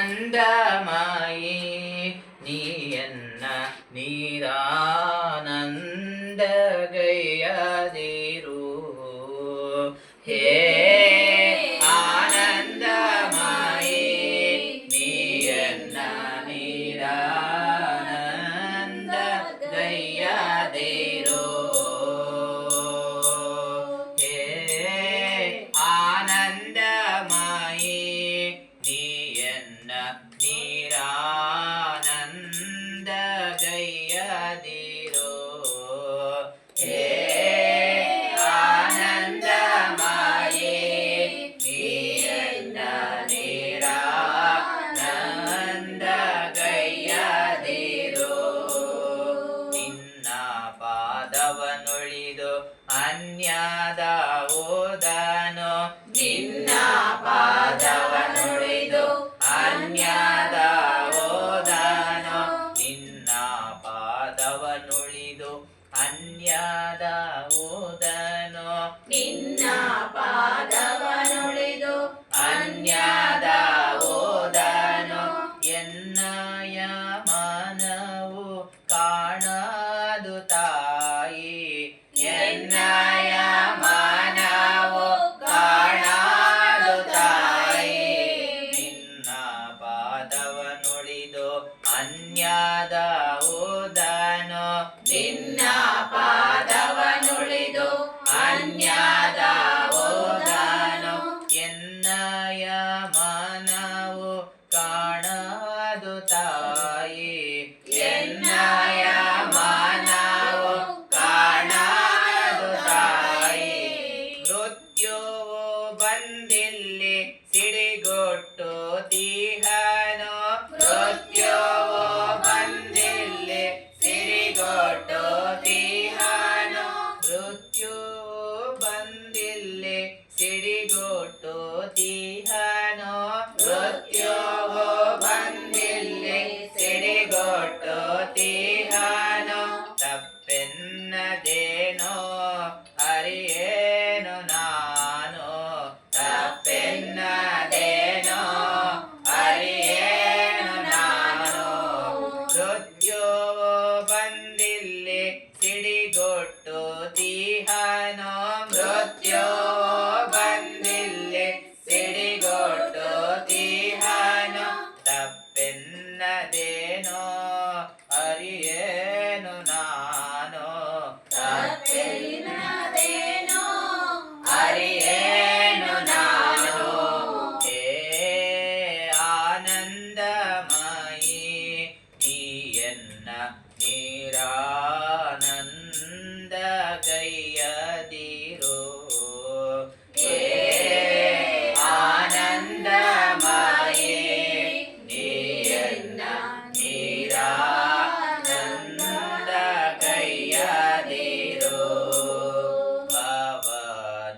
ಆನಂದಮಯಿ ನೀಯನ್ನ ನೀರಾನಂದಗೈಯದಿರು ಹೇ ಆನಂದಮಯಿ ನೀಯನ್ನ ನೀರಾನಂದಗೈಯದಿರು ಹೇ ಆನಂದಮಯಿ ನೀಯನ್ನ ನೀರಾನಂದಗೈಯದಿರು ಹೇ ಆನಂದಮಯಿ ನೀಯನ್ನ ನೀರಾನಂದಗೈಯದಿರು ನಿನ್ನ ಪಾದವನುಳಿದು ಅನ್ಯದ ಓದನು ನಿನ್ನ ಪಾದವನುಳಿದು ಅನ್ಯದ ಓದನು ನಿನ್ನ ಪಾದವನುಳಿದು ಅನ್ಯದ ಓದನು ನಿನ್ನ ಪಾದವನುಳಿದು ಅನ್ಯದ ಓದನು ಎನ್ನಯ ಮನವು ಕಾಣದು ತಾಯಿ ಎನ್ನಯ ಮನವು ಕಾಣದು ತಾಯಿ ನಿನ್ನ ಪಾದವನುಳಿದು ಅನ್ಯದ ಓದನು ನಿನ್ನ ಪಾದವನುಳಿದು ಅನ್ಯದ ಓದನು ಎನ್ನಯ ಮನವು ಕಾಣದು ತಾಯಿ ಎನ್ನಯ ಮನವು ಕಾಣದು ತಾಯಿ ಮೃತ್ಯುವು ಬಂದಿಲ್ಲಿ ಸಿಡಿಗೊಟ್ಟು ತೀಹನು ಮೃತ್ಯುವು ಬಂದಿಲ್ಲಿ ಸಿಡಿಗೊಟ್ಟು ತೀಹನು ಮೃತ್ಯುವು ಬಂದಿಲ್ಲಿ ಸಿಡಿಗೊಟ್ಟು ತೀಹನು ಮೃತ್ಯುವು ಬಂದಿಲ್ಲಿ ಸಿಡಿಗೊಟ್ಟು ತೀಹನು ತಪ್ಪೆನ್ನದೇನೋ ಅರಿಯೇನು ನಾನು ತಪ್ಪೆನ್ನದೇನೋ ಅರಿಯೇನು ನಾನು ಮೃತ್ಯುವು ಬಂದಿಲ್ಲಿ ಸಿಡಿಗೊಟ್ಟು ತೀಹನು ಮೃತ್ಯುವು ಬಂದಿಲ್ಲಿ ಸಿಡಿಗೊಟ್ಟು ತೀಹನು ತಪ್ಪೆನ್ನದೇನೋ ಅರಿಯೇನು ನಾನು ತಪ್ಪೆನ್ನದೇನೋ ಅರಿಯೇನು ನಾನು ಹೇ ಆನಂದಮಯಿ ನೀಯನ್ನ ನೀರಾನಂದಗೈಯದಿರು ಹೇ ಆನಂದಮಯಿ ನೀಯನ್ನ ನೀರಾನಂದಗೈಯದಿರು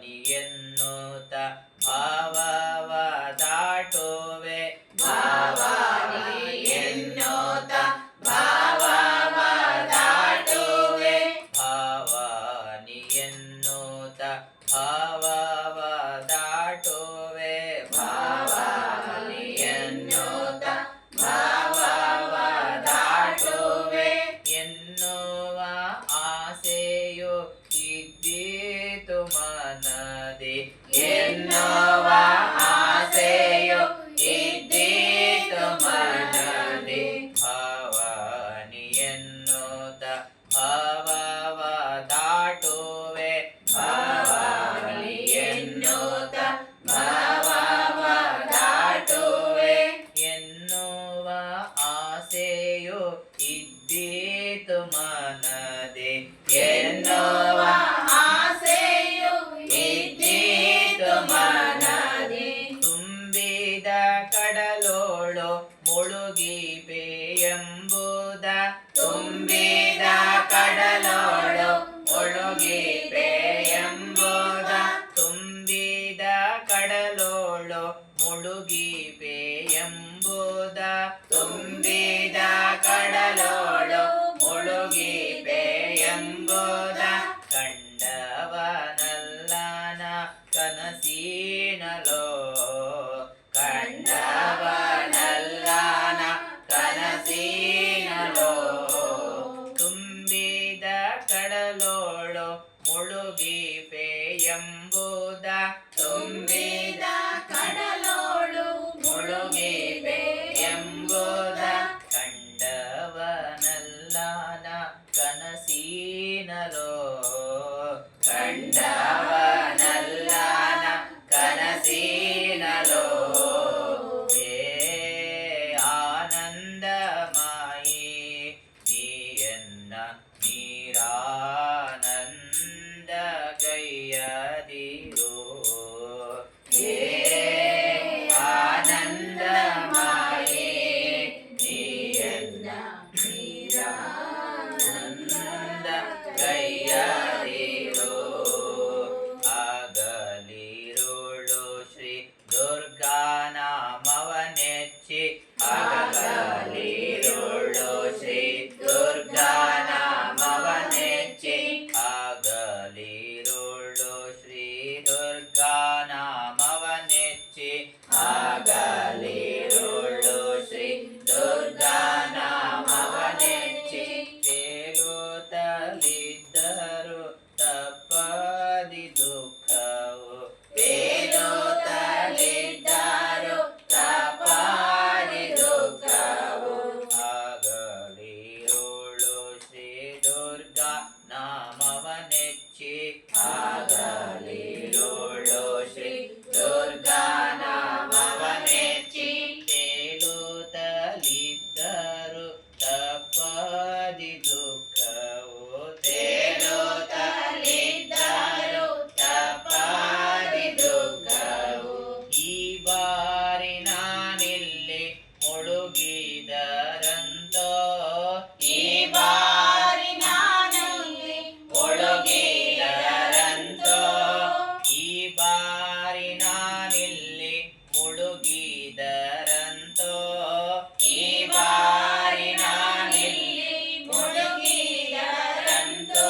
ಭಾವನಿಯನ್ನುತ ಭಾವವ ದಾಟುವೆ ಭಾವನಿಯನ್ನುತ ಭಾವವ ದಾಟುವೆ ಭಾವನಿಯನ್ನುತ ಭಾವವ ದಾಟುವೆ ಭಾವನಿಯನ್ನುತ ಭಾವವ ದಾಟುವೆ ಎನ್ನುವ ಆಸೆಯು ಇದ್ದೀತು ಮನದಿ ಎನ್ನುವ ಆಸೆಯು ಇದ್ದೀತು ಮನದಿ ಭಾವನಿಯನ್ನುತ ಭಾವವ ದಾಟುವೆ ಭಾವನಿಯನ್ನುತ ಭಾವವ ದಾಟುವೆ ಎನ್ನುವ ಆಸೆಯು ಇದ್ದೀತು ಮನದಿ ಎನ್ನುವ ಆಸೆಯು ಇದ್ದೀತು ಮನದಿ ತುಂಬಿದ ಕಡಲೋಳು ಮುಳುಗಿಪೆ ಎಂಬುದ ತುಂಬಿದ ಕಡಲೋಳು ಮುಳುಗಿಪೆ ಎಂಬುದ ತುಂಬಿದ ಕಡಲೋಳು ಮುಳುಗಿಪೆ ಎಂಬುದ ತುಂಬಿದ ಕಡಲೋಳು ಮುಳುಗಿಪೆ ಎಂಬುದ ಕಂಡವನಲ್ಲನ ಕನಸಿನಲೋ ಕಂಡವನಲ್ಲ ನೆಚ್ಚಿ ಆಗಲಿರುಳು ಶ್ರೀ ದುರ್ಗಾ ನಾಮವ ನೆಚ್ಚಿ ಆಗಲಿರುಳು ಶ್ರೀ ದುರ್ಗಾ ನಾಮವ ನೆಚ್ಚಿ ಆಗಲಿರುಳು ಶ್ರೀ ದುರ್ಗಾ ನಾಮವ ನೆಚ್ಚಿ ತೇಲುತ್ತಲಿದ್ದರು ತಪ್ಪದಿ ದುಃಖವು ತೇಲುತ್ತಲಿದ್ದರು ತಪ್ಪದಿ ದುಃಖವು ಆಗಲಿರುಳು ಶ್ರೀ ದುರ್ಗಾ ನಾಮವ ನೆಚ್ಚಿ ಆಗಲಿರುಳು ಶ್ರೀ ದುರ್ಗಾ ನಾಮವ ನೆಚ್ಚಿ ತೇಲುತ್ತಲಿದ್ದರು ತಪ್ಪದಿ ದುಃಖವು ತೇಲುತ್ತಲಿದ್ದರು ತಪ್ಪದಿ ದುಃಖವು ಈ ಬಾರಿ ನಾನಿಲ್ಲಿ ಮುಳುಗಿದರಂತೋ ಈ ಬಾರಿ ನಾನಲ್ಲಿ ಮುಳುಗಿದರಂತೋ ಈ ಬಾರಿ ನಾನಿಲ್ಲಿ ಮುಳುಗಿದರಂತೋ ಈ ಬಾರಿ ನಾನಿಲ್ಲಿ ಮುಳುಗಿದರಂತೋ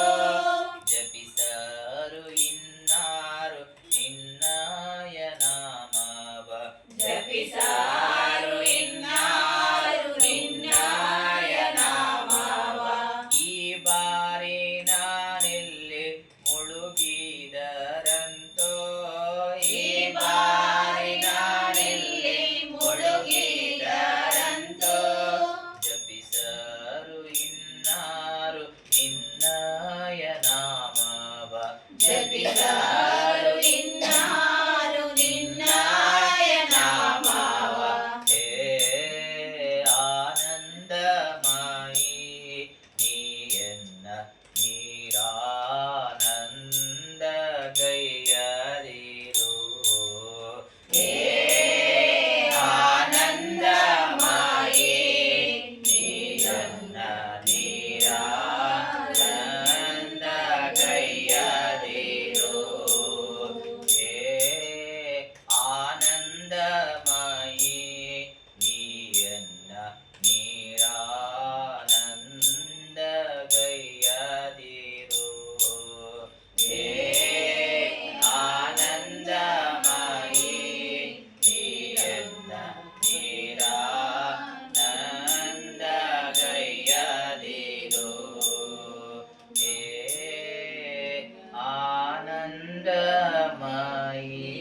ಜಪಿಸರು ಇನ್ನಾರು ನಿನ್ನಯ ನಾಮವ ಜಪಿಸರು ಇನ್ನಾರು ನಿನ್ನಯ ನಾಮವ ಈ ಬಾರಿ ನಾನಿಲ್ಲಿ ಮುಳುಗಿದರಂತೋ ಈ ಬಾರಿ ನಾನಿಲ್ಲಿ ಮುಳುಗಿದರಂತೋ ಜಪಿಸರು ಇನ್ನಾರು ನಿನ್ನಯ ನಾಮವ ಜಪಿಸರು ಇನ್ನಾರು ನಿನ್ನಯ ನಾಮವ ಹೇ ಆನಂದಮಯಿ ನೀಯನ್ನ ನೀರಾನಂದ ಗೈಯರಿರು ಹೇ ಆನಂದಮಯಿ ನೀಯನ್ನ ನೀರಾನಂದ ಗೈಯರಿರು ಹೇ ಆನಂದಮಯಿ ನೀಯನ್ನ ನೀರಾನಂದ ಗೈಯದಿರು ಹೇ ಆನಂದಮಯಿ ನೀಯನ್ನ ನೀರಾನಂದ ಗೈಯದಿರು ಹೇ ಆನಂದಮಯಿ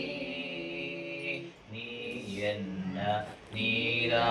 ನೀಯನ್ನ ನೀರಾ